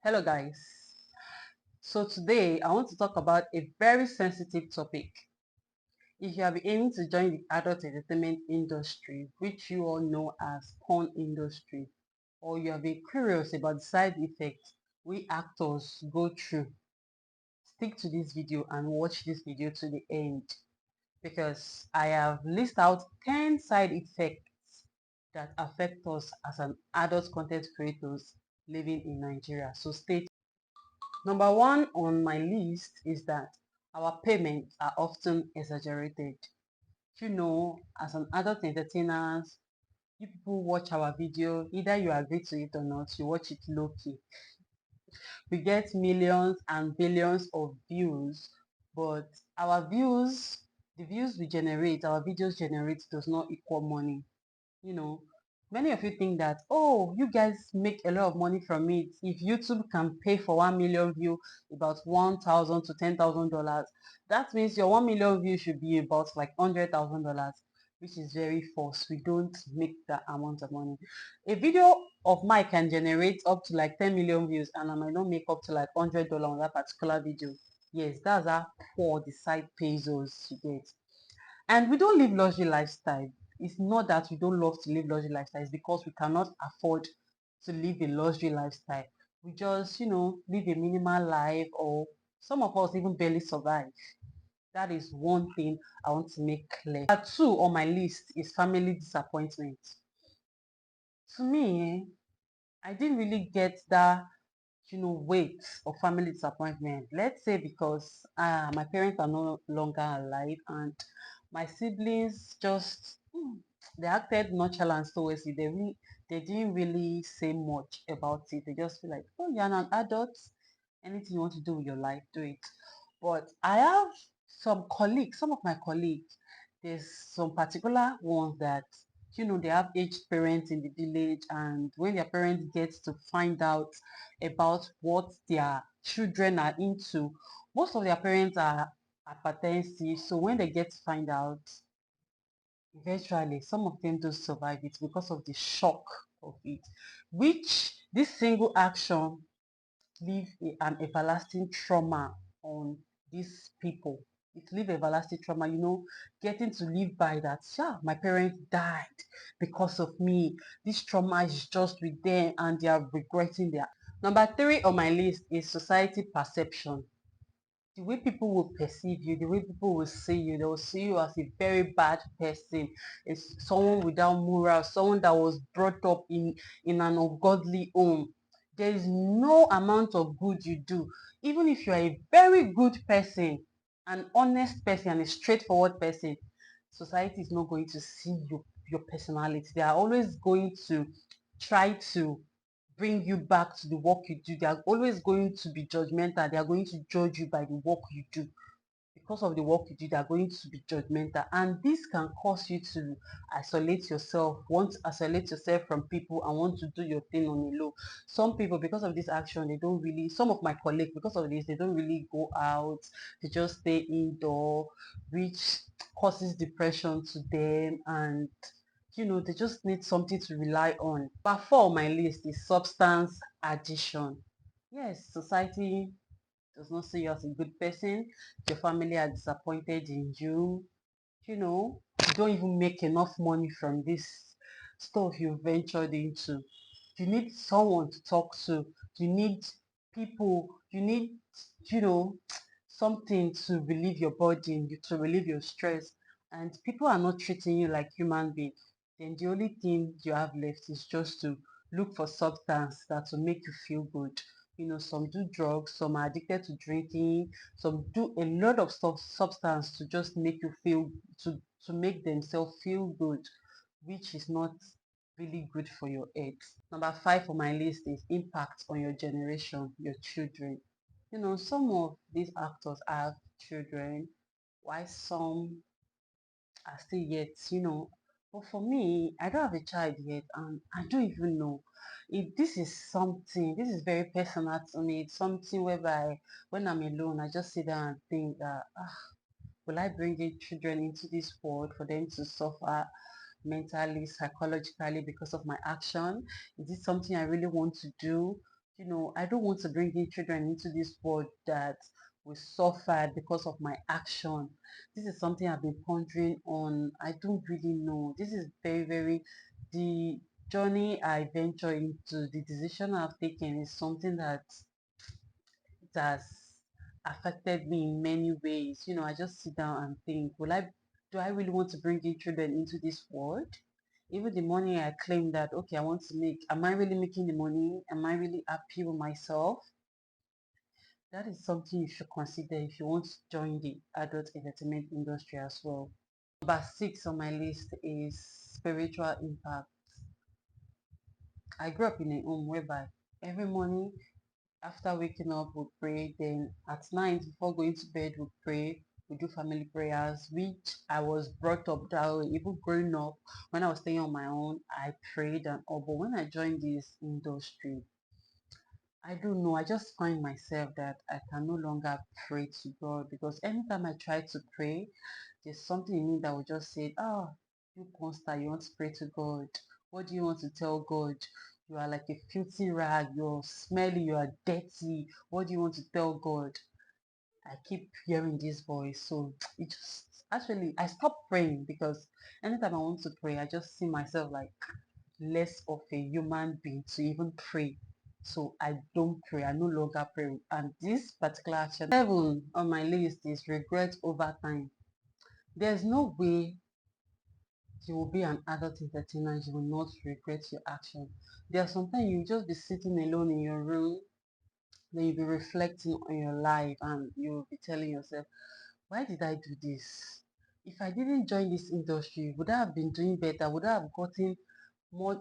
Hello guys. So today I want to talk about a very sensitive topic. If you have been aiming to join the adult entertainment industry, which you all know as porn industry, or you have been curious about the side effects we actors go through, stick to this video and watch this video to the end because I have listed out 10 side effects that affect us as an adult content creators living in Nigeria. So stay tuned. Number one on my list is that our payments are often exaggerated. As an adult entertainers, you people watch our video, either you agree to it or not, you watch it low-key. We get millions and billions of views, but the views we generate, our videos generate does not equal money. you know Many of you think that, oh, you guys make a lot of money from it. If YouTube can pay for 1 million view about 1,000 to $10,000, that means your 1 million view should be about like $100,000, which is very false. We don't make that amount of money. A video of mine can generate up to like 10 million views and I might not make up to like $100 on that particular video. Yes, that's how poor the site pays us to get. And we don't live luxury lifestyle. It's not that we don't love to live luxury lifestyle. It's because we cannot afford to live a luxury lifestyle. We just, live a minimal life, or some of us even barely survive. That is one thing I want to make clear. Number two on my list is family disappointment. To me, I didn't really get that, weight of family disappointment. Let's say because my parents are no longer alive and my siblings just they acted nonchalant towards it. They didn't really say much about it. They just feel like, oh, you're an adult. Anything you want to do with your life, do it. But I have some of my colleagues, there's some particular ones that they have aged parents in the village, and when their parents get to find out about what their children are into, most of their parents are hypertensive. So when they get to find out, eventually some of them don't survive it because of the shock of it, which this single action leave an everlasting trauma on these people. It leave everlasting trauma, getting to live by that. Yeah, my parents died because of me. This trauma is just with them and they are regretting their. Number three on my list is society perception. The way people will perceive you, the way people will see you, they will see you as a very bad person. It's someone without moral, someone that was brought up in an ungodly home. There is no amount of good you do. Even if you are a very good person, an honest person, and a straightforward person, society is not going to see your personality. They are always going to try to bring you back to the work you do. They are always going to be judgmental. They are going to judge you by the work you do. Because of the work you do, they are going to be judgmental. And this can cause you to isolate yourself, want to isolate yourself from people and want to do your thing on a low. Some people, because of this action, they don't really, some of my colleagues, because of this, they don't really go out. They just stay indoor, which causes depression to them, and they just need something to rely on. But four on my list is substance addiction. Yes, society does not see you as a good person. Your family are disappointed in you. You don't even make enough money from this stuff you ventured into. You need someone to talk to. You need people. You need, you know, something to relieve your burden, to relieve your stress. And people are not treating you like human being. Then the only thing you have left is just to look for substance that will make you feel good. Some do drugs, some are addicted to drinking, some do a lot of stuff, substance to just make you feel, to make themselves feel good, which is not really good for your head. Number five on my list is impact on your generation, your children. Some of these actors have children, while some are still yet, but for me, I don't have a child yet, and I don't even know if this is very personal to me. It's something whereby when I'm alone, I just sit down and think that, will I bring in children into this world for them to suffer mentally, psychologically because of my action? Is it something I really want to do? I don't want to bring in children into this world that will suffer because of my action. This is something I've been pondering on. I don't really know. This is very, very, the journey I venture into, the decision I've taken is something that has affected me in many ways. I just sit down and think, do I really want to bring in children into this world? Even the money I claim that, okay, I want to make, am I really making the money? Am I really happy with myself? That is something you should consider if you want to join the adult entertainment industry as well. Number 6 on my list is spiritual impact. I grew up in a home whereby every morning after waking up we pray, then at night before going to bed we pray, we do family prayers, which I was brought up that way. Even growing up, when I was staying on my own, I prayed and all. But when I joined this industry, I don't know, I just find myself that I can no longer pray to God, because anytime I try to pray, there's something in me that will just say, you monster, you want to pray to God. What do you want to tell God? You are like a filthy rag, you're smelly, you are dirty. What do you want to tell God? I keep hearing this voice. So it just, actually, I stopped praying, because anytime I want to pray, I just see myself like less of a human being to even pray. So I don't pray. I no longer pray. And this particular action, 7 on my list is regret over time. There's no way you will be an adult entertainer and you will not regret your action. There are sometimes you just be sitting alone in your room, then you'll be reflecting on your life and you'll be telling yourself, why did I do this? If I didn't join this industry, would I have been doing better? Would I have gotten more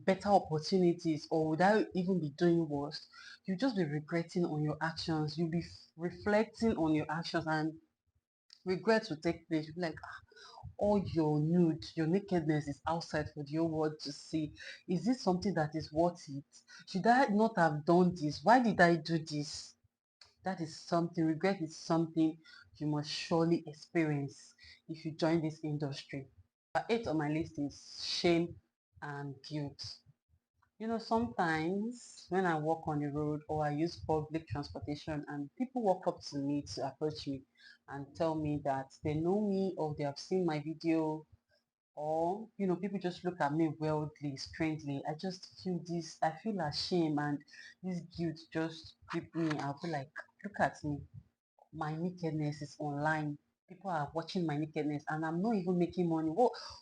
better opportunities, or would I even be doing worse? You just be regretting on your actions. You'll be reflecting on your actions, and regret will take place. You'll be like, all your nude, your nakedness is outside for the whole world to see. Is this something that is worth it? Should I not have done this? Why did I do this? That is something, regret is something you must surely experience if you join this industry. Number 8 on my list is shame and guilt. Sometimes when I walk on the road or I use public transportation and people walk up to me to approach me and tell me that they know me or they have seen my video, or people just look at me worldly, strangely, I just feel this, I feel ashamed, and this guilt just grip me. I'll be like, look at me, my nakedness is online, people are watching my nakedness and I'm not even making money.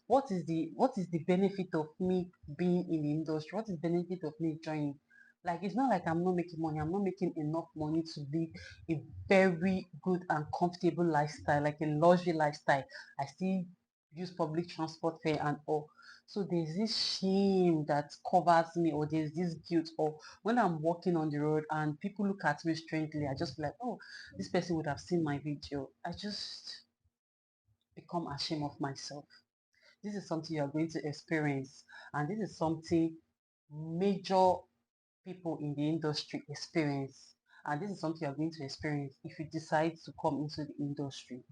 What is the benefit of me being in the industry? What is the benefit of me joining? Like, it's not like I'm not making money. I'm not making enough money to live a very good and comfortable lifestyle, like a luxury lifestyle. I still use public transport fare and all. So there's this shame that covers me, or there's this guilt, or when I'm walking on the road and people look at me strangely, I just be like, oh, this person would have seen my video. I just become ashamed of myself. This is something you are going to experience, and this is something major people in the industry experience, and this is something you are going to experience if you decide to come into the industry.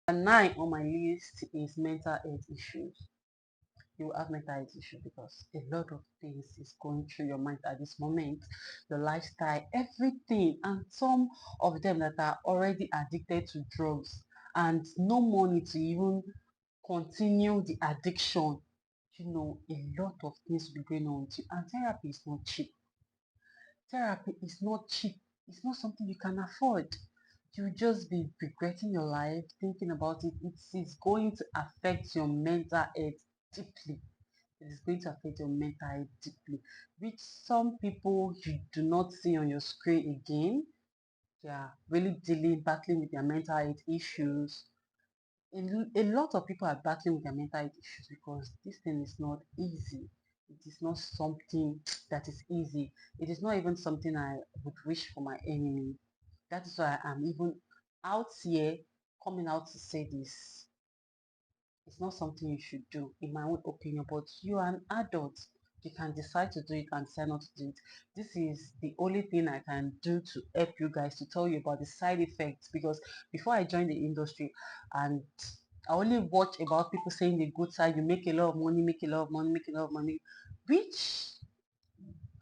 And 9 on my list is mental health issues. You have mental health issue because a lot of things is going through your mind at this moment, your lifestyle, everything, and some of them that are already addicted to drugs and no money to even continue the addiction. A lot of things will be going on with you, and therapy is not cheap. Therapy is not cheap. It's not something you can afford. You just be regretting your life, thinking about it. It's going to affect your mental health deeply. It is going to affect your mental health deeply, which some people you do not see on your screen again. They are really battling with their mental health issues. A lot of people are battling with their mental health issues because this thing is not easy. It is not something that is easy. It is not even something I would wish for my enemy. That is why I'm even out here coming out to say this. It's not something you should do, in my own opinion, but you are an adult. You can decide to do it and decide not to do it. This is the only thing I can do to help you guys, to tell you about the side effects, because before I joined the industry, and I only watch about people saying the good side, you make a lot of money, make a lot of money, make a lot of money, which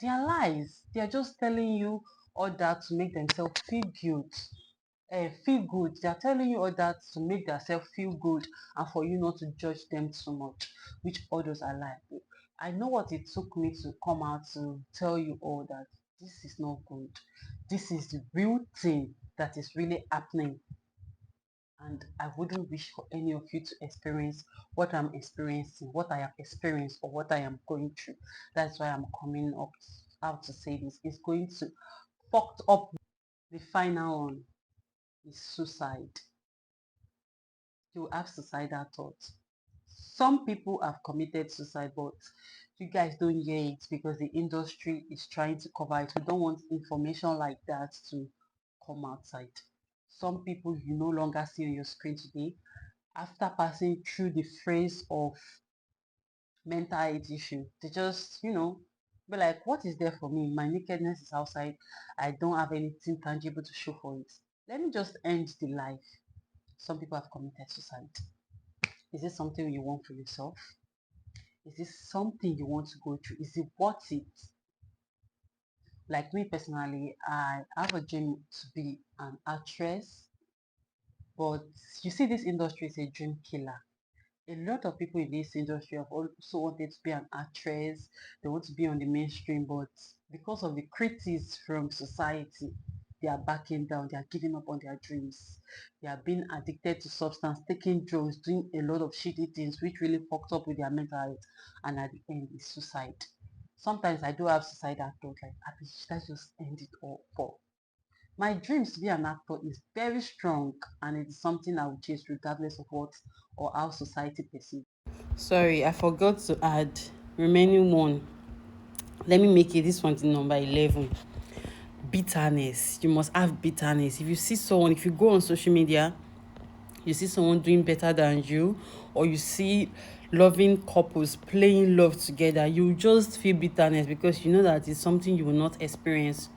They are lies. They are just telling you all that to make themselves feel good. Feel good. They are telling you all that to make themselves feel good and for you not to judge them too much, which others are like. I know what it took me to come out to tell you all that this is not good. This is the real thing that is really happening, and I wouldn't wish for any of you to experience what I'm experiencing, what I have experienced, or what I am going through. That's why I'm coming up out to say this. It's going to fucked up. The final one is suicide. You have suicidal thoughts. Some people have committed suicide, but you guys don't hear it because the industry is trying to cover it. We don't want information like that to come outside. Some people you no longer see on your screen today, after passing through the phase of mental health issue, they just, be like, what is there for me? My nakedness is outside. I don't have anything tangible to show for it. Let me just end the life. Some people have committed suicide. Is this something you want for yourself? Is this something you want to go through? Is it worth it? Like me personally, I have a dream to be an actress, but you see, this industry is a dream killer. A lot of people in this industry have also wanted to be an actress. They want to be on the mainstream, but because of the critics from society, they are backing down. They are giving up on their dreams. They are being addicted to substance, taking drugs, doing a lot of shitty things, which really fucked up with their mental health. And at the end, is suicide. Sometimes I do have suicidal thoughts like, let's just end it all. But my dreams to be an actor is very strong, and it is something I will chase regardless of what or how society perceives. Sorry, I forgot to add remaining one. Let me make it this one to number 11. Bitterness. You must have bitterness. If you see someone, if you go on social media, you see someone doing better than you, or you see loving couples playing love together, you just feel bitterness because you know that it's something you will not experience.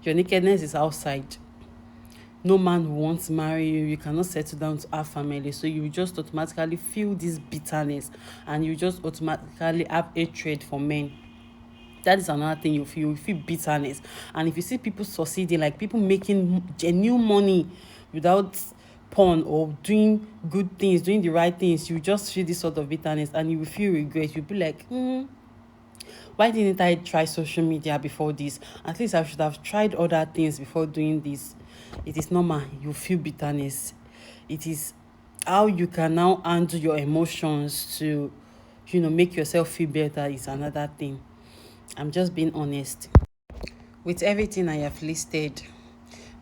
Your nakedness is outside. No man who wants to marry you, you cannot settle down to have family, so you just automatically feel this bitterness and you just automatically have hatred for men. That is another thing you feel bitterness. And if you see people succeeding, like people making genuine money without porn or doing good things, doing the right things, you just feel this sort of bitterness and you will feel regret. You'll be like, why didn't I try social media before this? At least I should have tried other things before doing this. It is normal. You feel bitterness. It is how you can now handle your emotions to, make yourself feel better is another thing. I'm just being honest. With everything I have listed,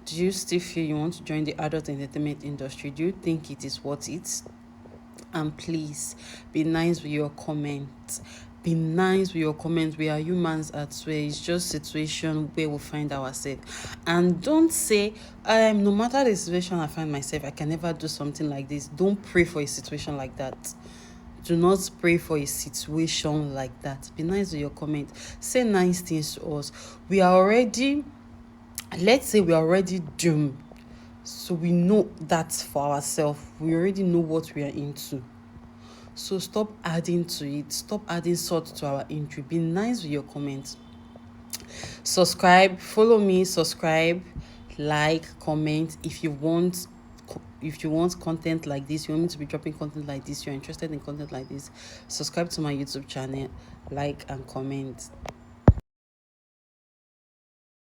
do you still feel you want to join the adult entertainment industry? Do you think it is worth it? And please be nice with your comments. Be nice with your comments. We are humans at well. It's just situation where we find ourselves. And don't say, no matter the situation I find myself, I can never do something like this. Don't pray for a situation like that. Do not pray for a situation like that. Be nice with your comment. Say nice things to us. Let's say we are already doomed. So we know that for ourselves. We already know what we are into. So stop adding to it. Stop adding salt to our injury. Be nice with your comments. Subscribe. Follow me. Subscribe. Like. Comment. If you want content like this, you want me to be dropping content like this, you're interested in content like this, subscribe to my YouTube channel, like and comment.